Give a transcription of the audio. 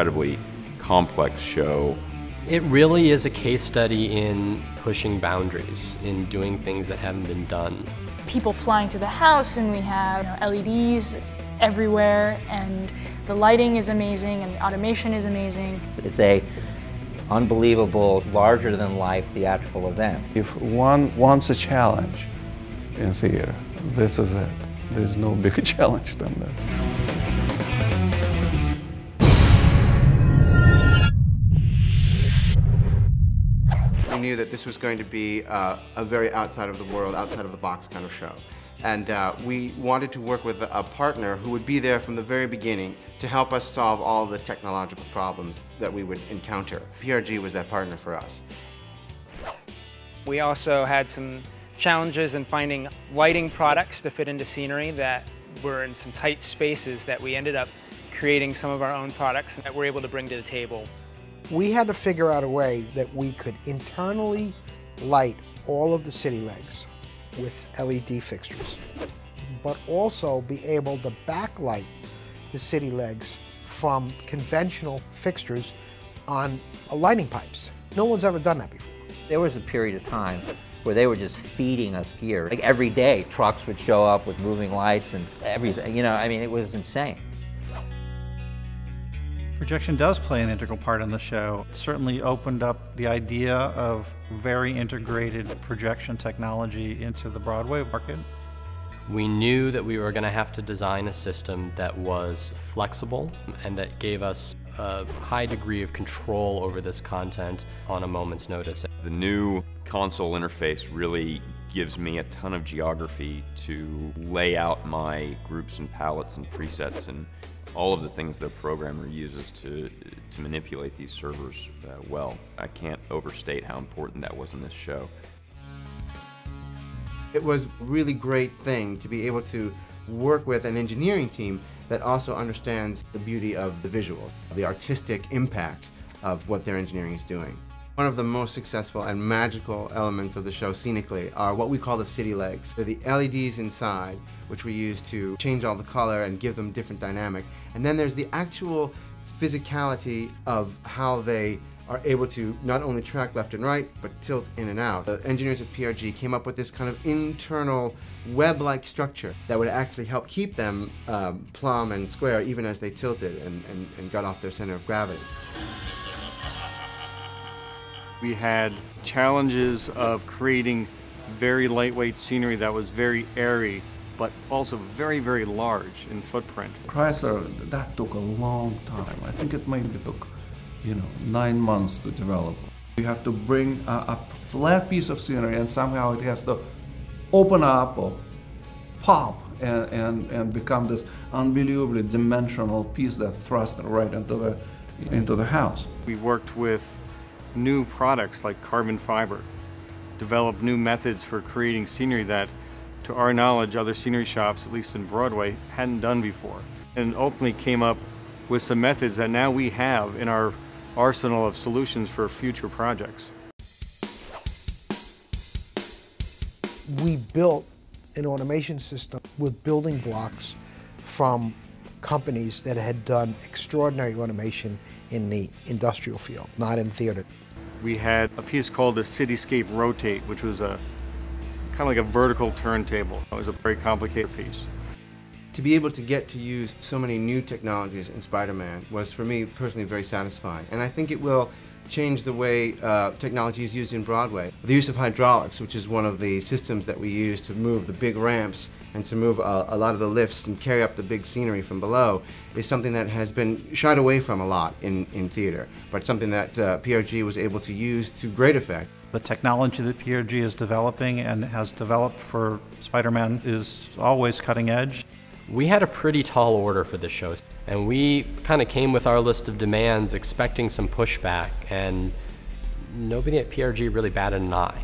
incredibly complex show. It really is a case study in pushing boundaries, in doing things that haven't been done. People flying through the house, and we have LEDs everywhere, and the lighting is amazing and the automation is amazing. It's a unbelievable, larger than life theatrical event. If one wants a challenge in theater, this is it. There's no bigger challenge than this. We knew that this was going to be a very outside of the world, outside of the box kind of show. And we wanted to work with a partner who would be there from the very beginning to help us solve all of the technological problems that we would encounter. PRG was that partner for us. We also had some challenges in finding lighting products to fit into scenery that were in some tight spaces that we ended up creating some of our own products that we're able to bring to the table. We had to figure out a way that we could internally light all of the city legs with LED fixtures, but also be able to backlight the city legs from conventional fixtures on lighting pipes. No one's ever done that before. There was a period of time where they were just feeding us gear. Like every day, trucks would show up with moving lights and everything. You know, I mean, it was insane. Projection does play an integral part in the show. It certainly opened up the idea of very integrated projection technology into the Broadway market. We knew that we were going to have to design a system that was flexible and that gave us a high degree of control over this content on a moment's notice. The new console interface really gives me a ton of geography to lay out my groups and palettes and presets and all of the things the programmer uses to manipulate these servers well. I can't overstate how important that was in this show. It was a really great thing to be able to work with an engineering team that also understands the beauty of the visuals, the artistic impact of what their engineering is doing. One of the most successful and magical elements of the show scenically are what we call the city legs. They're the LEDs inside, which we use to change all the color and give them different dynamic. And then there's the actual physicality of how they are able to not only track left and right, but tilt in and out. The engineers at PRG came up with this kind of internal web-like structure that would actually help keep them plumb and square even as they tilted and got off their center of gravity. We had challenges of creating very lightweight scenery that was very airy, but also very, very large in footprint. Chrysler, that took a long time. I think it maybe took, 9 months to develop. You have to bring a flat piece of scenery and somehow it has to open up or pop and become this unbelievably dimensional piece that thrusts right into the house. We worked with new products like carbon fiber, developed new methods for creating scenery that, to our knowledge, other scenery shops, at least in Broadway, hadn't done before. And ultimately came up with some methods that now we have in our arsenal of solutions for future projects. We built an automation system with building blocks from companies that had done extraordinary automation in the industrial field, not in theater. We had a piece called the Cityscape Rotate, which was a kind of like a vertical turntable. It was a very complicated piece. To be able to get to use so many new technologies in Spider-Man was, for me personally, very satisfying. And I think it will change the way technology is used in Broadway. The use of hydraulics, which is one of the systems that we use to move the big ramps and to move a lot of the lifts and carry up the big scenery from below, is something that has been shied away from a lot in theater, but something that PRG was able to use to great effect. The technology that PRG is developing and has developed for Spider-Man is always cutting edge. We had a pretty tall order for this show, and we kind of came with our list of demands expecting some pushback, and nobody at PRG really batted an eye.